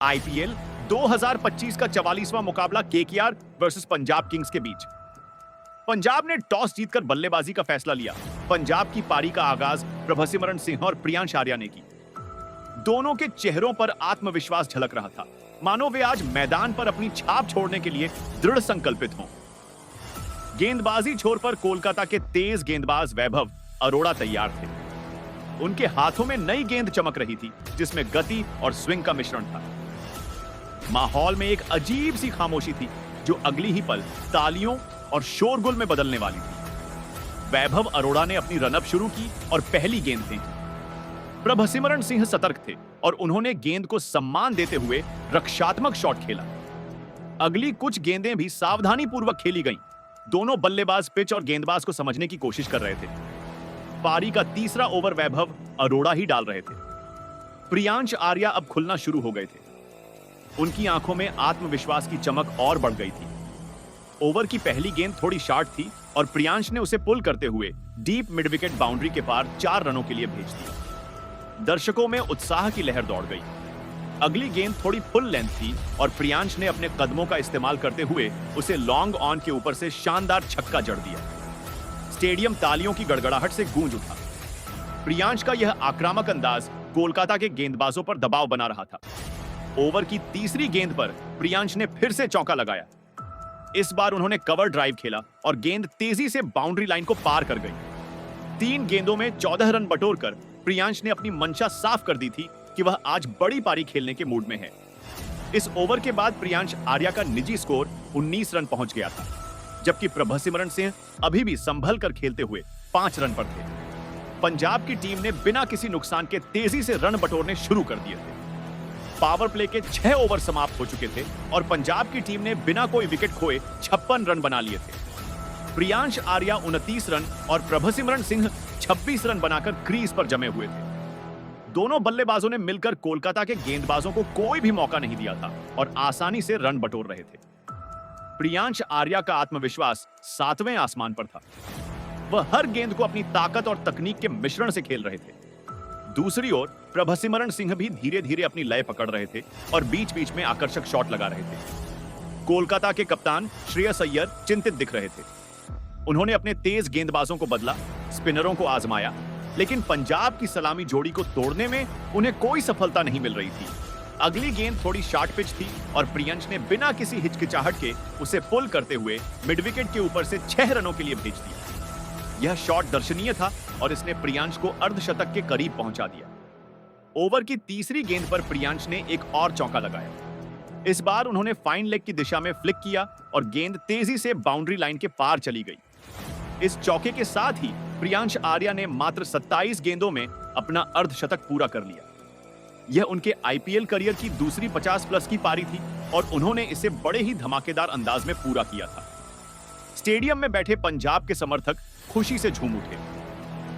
IPL 2025 का 44वां मुकाबला KKR versus Punjab Kings के बीच। पंजाब ने टॉस जीतकर बल्लेबाजी का फैसला लिया। पंजाब की पारी का आगाज प्रभसिमरन सिंह और प्रियांश आर्या ने की। दोनों के चेहरों पर आत्मविश्वास झलक रहा था, मानो वे आज मैदान पर अपनी छाप छोड़ने के लिए दृढ़ संकल्पित हों। गेंदबाजी छोर पर कोलकाता के तेज गेंदबाज वैभव अरोड़ा तैयार थे। उनके हाथों में नई गेंद चमक रही थी, जिसमें गति और स्विंग का मिश्रण था। माहौल में एक अजीब सी खामोशी थी, जो अगली ही पल तालियों और शोरगुल में बदलने वाली थी। वैभव अरोड़ा ने अपनी रनअप शुरू की और पहली गेंद फेंकी। प्रभसिमरन सिंह सतर्क थे और उन्होंने गेंद को सम्मान देते हुए रक्षात्मक शॉट खेला। अगली कुछ गेंदें भी सावधानीपूर्वक खेली गईं। दोनों बल्लेबाज पिच और गेंदबाज को समझने की कोशिश कर रहे थे। पारी का तीसरा ओवर वैभव अरोड़ा ही डाल रहे थे। प्रियांश आर्या अब खुलना शुरू हो गए थे। उनकी आंखों में आत्मविश्वास की चमक और बढ़ गई थी। ओवर की पहली गेंद थोड़ी शार्ट थी और प्रियांश ने उसे पुल करते हुए डीप मिड विकेट बाउंड्री के पार 4 रनों के लिए भेज दिया। दर्शकों में उत्साह की लहर दौड़ गई। अगली गेंद थोड़ी फुल लेंथ थी और प्रियांश ने अपने कदमों का इस्तेमाल करते हुए उसे लॉन्ग ऑन के ऊपर से शानदार छक्का जड़ दिया। स्टेडियम तालियों की गड़गड़ाहट से गूंज उठा। प्रियांश का यह आक्रामक अंदाज कोलकाता के गेंदबाजों पर दबाव बना रहा था। ओवर की तीसरी गेंद पर प्रियांश ने फिर से चौका लगाया। इस बार उन्होंने कवर ड्राइव खेला और गेंद तेजी से बाउंड्री लाइन को पार कर गई। 3 गेंदों में 14 रन बटोरकर प्रियांश ने अपनी मंशा साफ कर दी थी कि वह आज बड़ी पारी खेलने के मूड में है। इस ओवर के बाद प्रियांश आर्या का निजी स्कोर 19 रन पहुंच गया था, जबकि प्रभसिमरन सिंह अभी भी संभल कर खेलते हुए 5 रन पर थे। पंजाब की टीम ने बिना किसी नुकसान के तेजी से रन बटोरने शुरू कर दिए थे। पावर प्ले के 6 ओवर समाप्त हो चुके थे और पंजाब की टीम ने बिना कोई विकेट खोए 56 रन बना लिए थे। प्रियांश आर्या 29 रन और प्रभसिमरन सिंह 26 रन बनाकर क्रीज पर जमे हुए थे। दोनों बल्लेबाजों ने मिलकर कोलकाता के गेंदबाजों को कोई भी मौका नहीं दिया था और आसानी से रन बटोर रहे थे। प्रियांश आर्या का आत्मविश्वास 7वें आसमान पर था। वह हर गेंद को अपनी ताकत और तकनीक के मिश्रण से खेल रहे थे। दूसरी ओर प्रभसिमरन सिंह भी धीरे धीरे अपनी लय पकड़ रहे थे और बीच बीच में आकर्षक शॉट लगा रहे थे। कोलकाता के कप्तान श्रेयस अय्यर चिंतित दिख रहे थे। उन्होंने अपने तेज गेंदबाजों को बदला, स्पिनरों को आजमाया, लेकिन पंजाब की सलामी जोड़ी को तोड़ने में उन्हें कोई सफलता नहीं मिल रही थी। अगली गेंद थोड़ी शार्ट पिच थी और प्रियांश ने बिना किसी हिचकिचाहट के उसे पुल करते हुए मिड विकेट के ऊपर से 6 रनों के लिए भेज दिया। यह शॉट दर्शनीय था और इसने प्रियांश को अर्धशतक के करीब पहुंचा दिया। ओवर की तीसरी गेंद पर प्रियांश ने एक और चौका लगाया। इस बार उन्होंने फाइन लेग की दिशा में फ्लिक किया और गेंद तेजी से बाउंड्री लाइन के पार चली गई। इस चौके के साथ ही प्रियांश आर्या ने मात्र 27 गेंदों में अपना अर्धशतक पूरा कर लिया। यह उनके आईपीएल करियर की दूसरी 50+ की पारी थी और उन्होंने इसे बड़े ही धमाकेदार अंदाज में पूरा किया था। स्टेडियम में बैठे पंजाब के समर्थक खुशी से झूम उठे।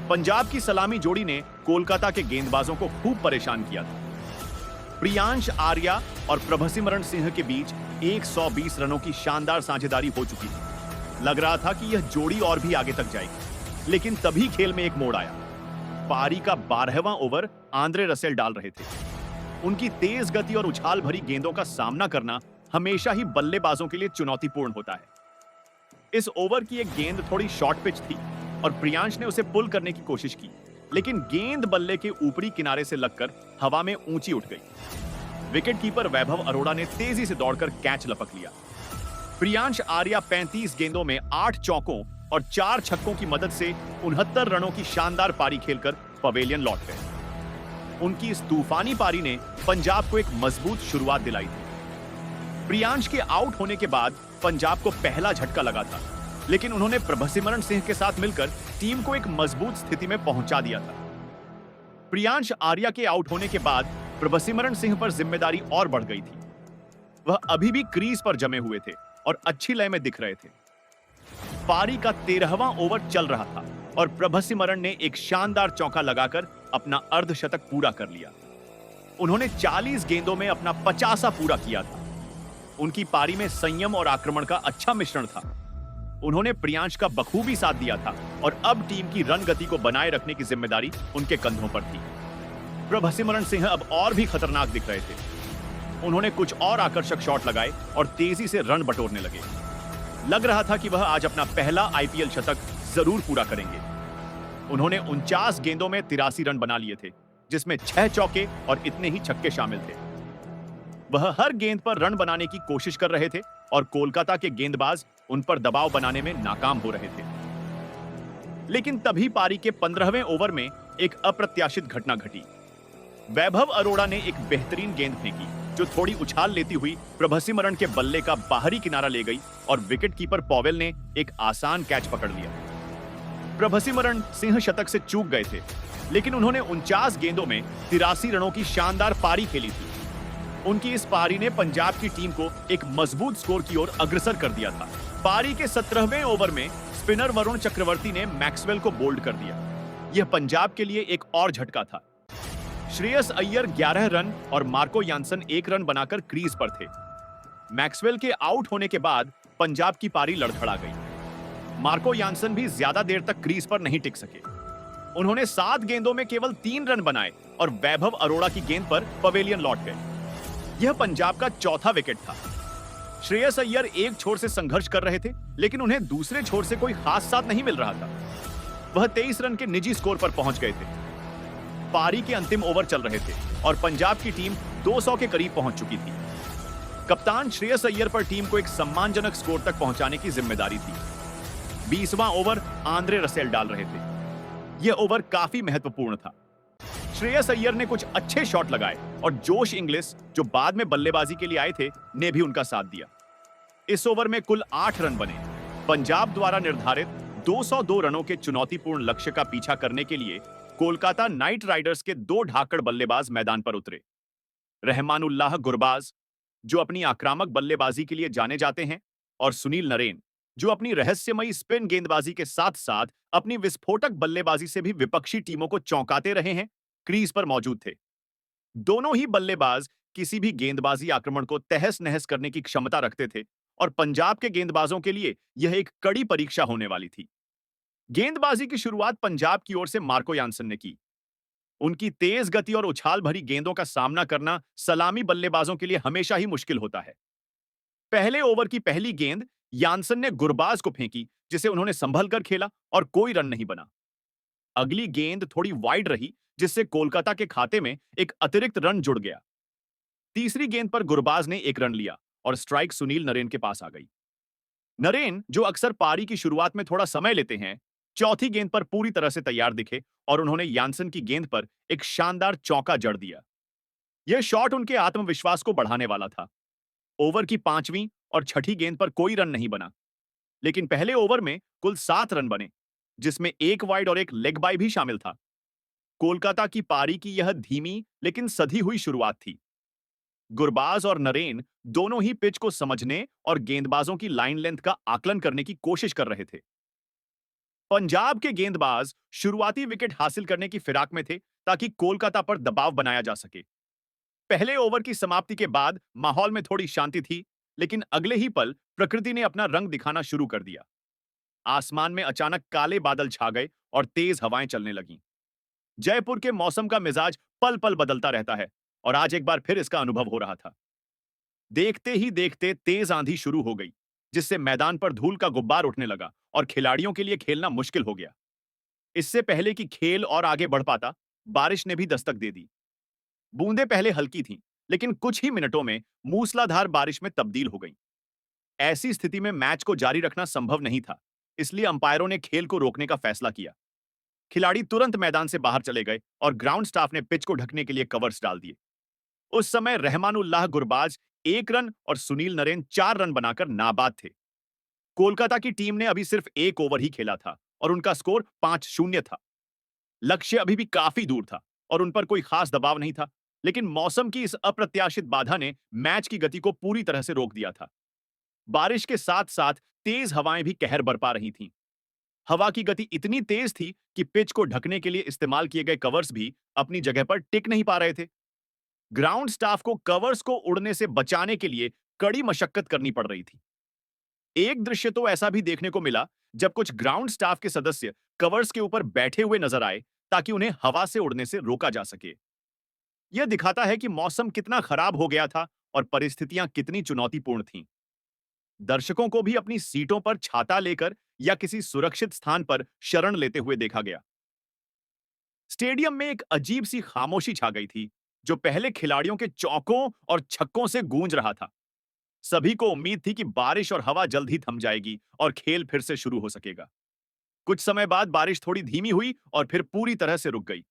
पंजाब की सलामी जोड़ी ने कोलकाता के गेंदबाजों को खूब परेशान किया था। प्रियांश आर्या और प्रभसिमरन सिंह के बीच 120 रनों की शानदार साझेदारी हो चुकी थी। लग रहा था कि यह जोड़ी और भी आगे तक जाएगी, लेकिन तभी खेल में एक मोड़ आया। पारी का 12वां ओवर आंद्रे रसेल डाल रहे थे। उनकी तेज गति और उछाल भरी गेंदों का सामना करना हमेशा ही बल्लेबाजों के लिए चुनौतीपूर्ण होता है। इस ओवर की एक गेंद थोड़ी शॉर्ट पिच थी और प्रियांश ने उसे पुल करने की कोशिश की, लेकिन गेंद बल्ले के ऊपरी किनारे से लगकर हवा में ऊंची उठ गई। विकेटकीपर वैभव अरोड़ा ने तेजी से दौड़कर कैच लपक लिया। प्रियांश आर्या 35 गेंदों में 8 चौकों और 4 छक्कों की मदद से 69 रनों की शानदार पारी खेलकर पवेलियन लौट गए। उनकी इस तूफानी पारी ने पंजाब को एक मजबूत शुरुआत दिलाई थी। प्रियांश के आउट होने के बाद पंजाब को पहला झटका लगा था, लेकिन उन्होंने प्रभसिमरन सिंह के साथ मिलकर टीम को एक मजबूत स्थिति में पहुंचा दिया था। प्रियांश आर्या के आउट होने के बाद प्रभसिमरन सिंह पर जिम्मेदारी और बढ़ गई थी। वह अभी भी क्रीज पर जमे हुए थे और अच्छी लय में दिख रहे थे। पारी का 13वां ओवर चल रहा था और प्रभसिमरन ने एक शानदार चौका लगाकर अपना अर्धशतक पूरा कर लिया। उन्होंने 40 गेंदों में अपना 50वां पूरा किया था। उनकी पारी में संयम और आक्रमण का अच्छा मिश्रण था। उन्होंने प्रियांश का बखूबी साथ दिया था और अब टीम की रन गति को बनाए रखने की जिम्मेदारी उनके कंधों पर थी। प्रभसिमरन सिंह अब और भी खतरनाक दिख रहे थे। उन्होंने कुछ और आकर्षक शॉट लगाए और तेजी से रन बटोरने लगे। लग रहा था कि वह आज अपना पहला आईपीएल शतक जरूर पूरा करेंगे। उन्होंने 49 गेंदों में 83 रन बना लिए थे, जिसमें 6 चौके और इतने ही छक्के शामिल थे। वह हर गेंद पर रन बनाने की कोशिश कर रहे थे और कोलकाता के गेंदबाज उन पर दबाव बनाने में नाकाम हो रहे थे। लेकिन तभी पारी के 15वें ओवर में एक अप्रत्याशित घटना घटी। वैभव अरोड़ा ने एक बेहतरीन गेंद फेंकी जो थोड़ी उछाल लेती हुई प्रभसिमरन के बल्ले का बाहरी किनारा ले गई और विकेटकीपर पॉवेल ने एक आसान कैच पकड़ लिया। प्रभसिमरन सिंह शतक से चूक गए थे, लेकिन उन्होंने 49 गेंदों में 83 रनों की शानदार पारी खेली थी। उनकी इस पारी ने पंजाब की टीम को एक मजबूत स्कोर की ओर अग्रसर कर दिया था। पारी के 17वें ओवर में स्पिनर वरुण चक्रवर्ती ने मैक्सवेल को बोल्ड कर दिया। यह पंजाब के लिए एक और झटका था। श्रेयस अय्यर 11 रन और मार्को यानसन 1 रन बनाकर क्रीज पर थे। मैक्सवेल के आउट होने के बाद पंजाब की पारी लड़खड़ा गई। मार्को यानसन भी ज्यादा देर तक क्रीज पर नहीं टिक सके। उन्होंने 7 गेंदों में केवल 3 रन बनाए और वैभव अरोड़ा की गेंद पर पवेलियन लौट गए। यह पंजाब का चौथा विकेट था। श्रेयस अय्यर एक छोर से संघर्ष कर रहे थे, लेकिन उन्हें दूसरे छोर से कोई खास साथ नहीं मिल रहा था। वह 23 रन के निजी स्कोर पर पहुंच गए थे। पारी के अंतिम ओवर चल रहे थे और पंजाब की टीम 200 के करीब पहुंच चुकी थी। कप्तान श्रेयस अय्यर पर टीम को एक सम्मानजनक स्कोर तक पहुंचाने की जिम्मेदारी थी। 20वां ओवर आंद्रे रसेल डाल रहे थे। यह ओवर काफी महत्वपूर्ण था। श्रेयस अय्यर ने कुछ अच्छे शॉट लगाए और जोश इंग्लिश, जो बाद में बल्लेबाजी के लिए आए थे, ने भी उनका साथ दिया। इस ओवर में कुल 8 रन बने। पंजाब द्वारा निर्धारित 202 रनों के चुनौतीपूर्ण लक्ष्य का पीछा करने के लिए कोलकाता नाइट राइडर्स के 2 ढाकड़ बल्लेबाज मैदान पर उतरे। रहमानुल्लाह गुरबाज, जो अपनी आक्रामक बल्लेबाजी के लिए जाने जाते हैं, और सुनील नरेन, जो अपनी रहस्यमयी स्पिन गेंदबाजी के साथ साथ अपनी विस्फोटक बल्लेबाजी से भी विपक्षी टीमों को चौंकाते रहे हैं, क्रीज पर मौजूद थे। दोनों ही बल्लेबाज किसी भी गेंदबाजी आक्रमण को तहस नहस करने की क्षमता रखते थे और पंजाब के गेंदबाजों के लिए यह एक कड़ी परीक्षा होने वाली थी। गेंदबाजी की शुरुआत पंजाब की ओर से मार्को यानसन ने की। उनकी तेज गति और उछाल भरी गेंदों का सामना करना सलामी बल्लेबाजों के लिए हमेशा ही मुश्किल होता है। पहले ओवर की पहली गेंद यानसन ने गुरबाज को फेंकी, जिसे उन्होंने संभल कर खेला और कोई रन नहीं बना। अगली गेंद थोड़ी वाइड रही, जिससे कोलकाता के खाते में एक अतिरिक्त रन जुड़ गया। तीसरी गेंद पर गुरबाज ने 1 रन लिया और स्ट्राइक सुनील नरेन के पास आ गई। नरेन, जो अक्सर पारी की शुरुआत में थोड़ा समय लेते हैं, चौथी गेंद पर पूरी तरह से तैयार दिखे और उन्होंने यानसन की गेंद पर एक शानदार चौका जड़ दिया। यह शॉट उनके आत्मविश्वास को बढ़ाने वाला था। ओवर की 5वीं और 6ठी गेंद पर कोई रन नहीं बना, लेकिन पहले ओवर में कुल 7 रन बने, जिसमें 1 वाइड और 1 लेग बाय भी शामिल था। कोलकाता की पारी की यह धीमी लेकिन सधी हुई शुरुआत थी। गुरबाज और नरेन दोनों ही पिच को समझने और गेंदबाजों की लाइन लेंथ का आकलन करने की कोशिश कर रहे थे। पंजाब के गेंदबाज शुरुआती विकेट हासिल करने की फिराक में थे ताकि कोलकाता पर दबाव बनाया जा सके। पहले ओवर की समाप्ति के बाद माहौल में थोड़ी शांति थी, लेकिन अगले ही पल प्रकृति ने अपना रंग दिखाना शुरू कर दिया। आसमान में अचानक काले बादल छा गए और तेज हवाएं चलने लगीं। जयपुर के मौसम का मिजाज पल पल बदलता रहता है और आज एक बार फिर इसका अनुभव हो रहा था। देखते ही देखते तेज आंधी शुरू हो गई, जिससे मैदान पर धूल का गुब्बार उठने लगा और खिलाड़ियों के लिए खेलना मुश्किल हो गया। इससे पहले कि खेल और आगे बढ़ पाता, बारिश ने भी दस्तक दे दी। बूंदें पहले हल्की थीं, लेकिन कुछ ही मिनटों में मूसलाधार बारिश में तब्दील हो गईं। ऐसी स्थिति में मैच को जारी रखना संभव नहीं था, इसलिए अंपायरों ने खेल को रोकने का फैसला किया। खिलाड़ी तुरंत मैदान से बाहर चले गए और ग्राउंड स्टाफ ने पिच को ढकने के लिए कवर्स डाल दिए। उस समय रहमानुल्लाह गुरबाज 1 रन और सुनील नरेन 4 रन बनाकर नाबाद थे। कोलकाता की टीम ने अभी सिर्फ 1 ओवर ही खेला था और उनका स्कोर 5-0 था। लक्ष्य अभी भी काफी दूर था और उन पर कोई खास दबाव नहीं था, लेकिन मौसम की इस अप्रत्याशित बाधा ने मैच की गति को पूरी तरह से रोक दिया था। बारिश के साथ साथ तेज हवाएं भी कहर बरपा रही थीं। हवा की गति इतनी तेज थी कि पिच को ढकने के लिए इस्तेमाल किए गए कवर्स भी अपनी जगह पर टिक नहीं पा रहे थे। ग्राउंड स्टाफ को कवर्स को उड़ने से बचाने के लिए कड़ी मशक्कत करनी पड़ रही थी। एक दृश्य तो ऐसा भी देखने को मिला जब कुछ ग्राउंड स्टाफ के सदस्य कवर्स के ऊपर बैठे हुए नजर आए ताकि उन्हें हवा से उड़ने से रोका जा सके। यह दिखाता है कि मौसम कितना खराब हो गया था और परिस्थितियां कितनी चुनौतीपूर्ण थीं। दर्शकों को भी अपनी सीटों पर छाता लेकर या किसी सुरक्षित स्थान पर शरण लेते हुए देखा गया। स्टेडियम में एक अजीब सी खामोशी छा गई थी, जो पहले खिलाड़ियों के चौकों और छक्कों से गूंज रहा था। सभी को उम्मीद थी कि बारिश और हवा जल्द ही थम जाएगी और खेल फिर से शुरू हो सकेगा। कुछ समय बाद बारिश थोड़ी धीमी हुई और फिर पूरी तरह से रुक गई।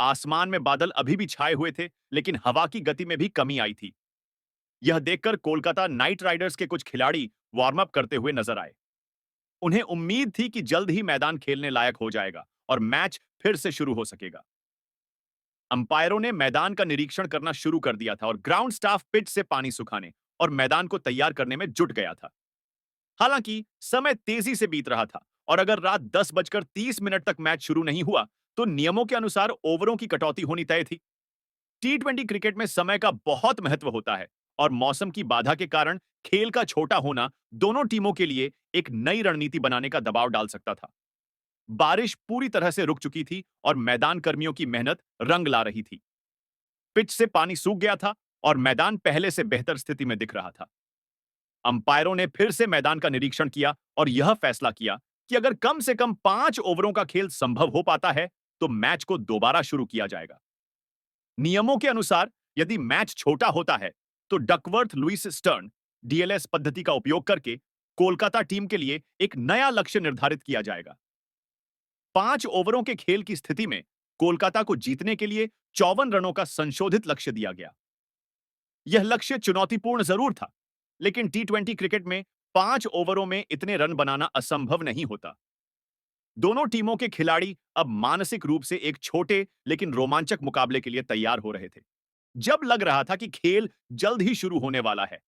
आसमान में बादल अभी भी छाए हुए थे, लेकिन हवा की गति में भी कमी आई थी। यह देखकर कोलकाता नाइट राइडर्स के कुछ खिलाड़ी वार्म अप करते हुए नजर आए। उन्हें उम्मीद थी कि जल्द ही मैदान खेलने लायक हो जाएगा और मैच फिर से शुरू हो सकेगा। अंपायरों ने मैदान का निरीक्षण करना शुरू कर दिया था और ग्राउंड स्टाफ पिच से पानी सुखाने और मैदान को तैयार करने में जुट गया था। हालांकि समय तेजी से बीत रहा था और अगर रात 10:30 तक मैच शुरू नहीं हुआ, तो नियमों के अनुसार ओवरों की कटौती होनी तय थी। टी20 क्रिकेट में समय का बहुत महत्व होता है और मौसम की बाधा के कारण खेल का छोटा होना दोनों टीमों के लिए एक नई रणनीति बनाने का दबाव डाल सकता था। बारिश पूरी तरह से रुक चुकी थी और मैदान कर्मियों की मेहनत रंग ला रही थी। पिच से पानी सूख गया था और मैदान पहले से बेहतर स्थिति में दिख रहा था। अंपायरों ने फिर से मैदान का निरीक्षण किया और यह फैसला किया कि अगर कम से कम 5 ओवरों का खेल संभव हो पाता है, तो मैच को दोबारा शुरू किया जाएगा। नियमों के अनुसार यदि मैच छोटा होता है, तो डकवर्थ लुइस स्टर्न डीएलएस पद्धति का उपयोग करके कोलकाता टीम के लिए एक नया लक्ष्य निर्धारित किया जाएगा। 5 ओवरों के खेल की स्थिति में कोलकाता को जीतने के लिए 54 रनों का संशोधित लक्ष्य दिया गया। यह लक्ष्य चुनौतीपूर्ण जरूर था, लेकिन टी20 क्रिकेट में 5 ओवरों में इतने रन बनाना असंभव नहीं होता। दोनों टीमों के खिलाड़ी अब मानसिक रूप से एक छोटे लेकिन रोमांचक मुकाबले के लिए तैयार हो रहे थे। जब लग रहा था कि खेल जल्द ही शुरू होने वाला है,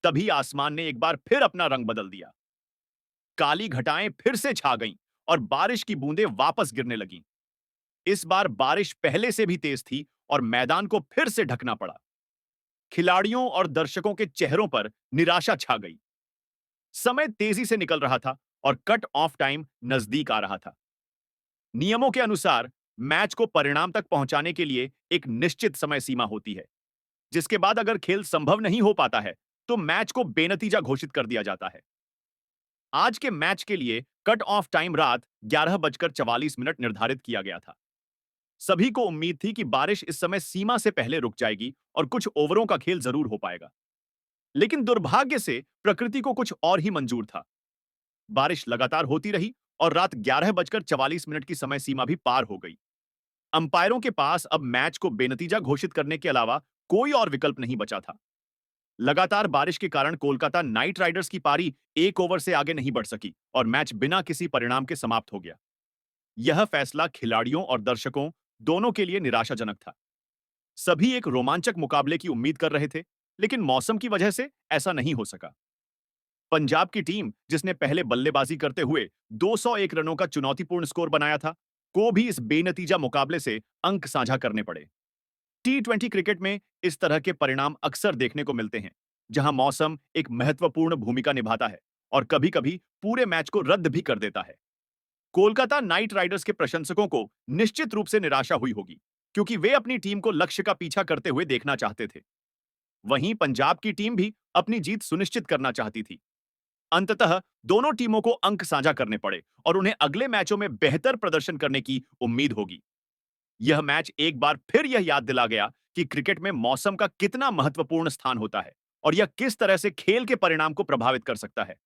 तभी आसमान ने एक बार फिर अपना रंग बदल दिया। काली घटाएं फिर से छा गईं और बारिश की बूंदें वापस गिरने लगीं। इस बार बारिश पहले से भी तेज थी और मैदान को फिर से ढकना पड़ा। खिलाड़ियों और दर्शकों के चेहरों पर निराशा छा गई। समय तेजी से निकल रहा था और कट ऑफ टाइम नजदीक आ रहा था। नियमों के अनुसार मैच को परिणाम तक पहुंचाने के लिए एक निश्चित समय सीमा होती है, जिसके बाद अगर खेल संभव नहीं हो पाता है, तो मैच को बेनतीजा घोषित कर दिया जाता है। आज के मैच के लिए कट ऑफ टाइम रात 11:44 निर्धारित किया गया था। सभी को उम्मीद थी कि बारिश इस समय सीमा से पहले रुक जाएगी और कुछ ओवरों का खेल जरूर हो पाएगा। लेकिन दुर्भाग्य से प्रकृति को कुछ और ही मंजूर था। बारिश लगातार होती रही और रात 11:44 की समय सीमा भी पार हो गई। अंपायरों के पास अब मैच को बेनतीजा घोषित करने के अलावा कोई और विकल्प नहीं बचा था। लगातार बारिश के कारण कोलकाता नाइट राइडर्स की पारी एक ओवर से आगे नहीं बढ़ सकी और मैच बिना किसी परिणाम के समाप्त हो गया। यह फैसला खिलाड़ियों और दर्शकों दोनों के लिए निराशाजनक था। सभी एक रोमांचक मुकाबले की उम्मीद कर रहे थे, लेकिन मौसम की वजह से ऐसा नहीं हो सका। पंजाब की टीम, जिसने पहले बल्लेबाजी करते हुए 201 रनों का चुनौतीपूर्ण स्कोर बनाया था, को भी इस बेनतीजा मुकाबले से अंक साझा करने पड़े। टी20 क्रिकेट में इस तरह के परिणाम अक्सर देखने को मिलते हैं, जहां मौसम एक महत्वपूर्ण भूमिका निभाता है और कभी-कभी पूरे मैच को रद्द भी कर देता है। कोलकाता नाइट राइडर्स के प्रशंसकों को निश्चित रूप से निराशा हुई होगी, क्योंकि वे अपनी टीम को लक्ष्य का पीछा करते हुए देखना चाहते थे। वहीं पंजाब की टीम भी अपनी जीत सुनिश्चित करना चाहती थी। अंततः दोनों टीमों को अंक साझा करने पड़े और उन्हें अगले मैचों में बेहतर प्रदर्शन करने की उम्मीद होगी। यह मैच एक बार फिर यह याद दिला गया कि क्रिकेट में मौसम का कितना महत्वपूर्ण स्थान होता है और यह किस तरह से खेल के परिणाम को प्रभावित कर सकता है।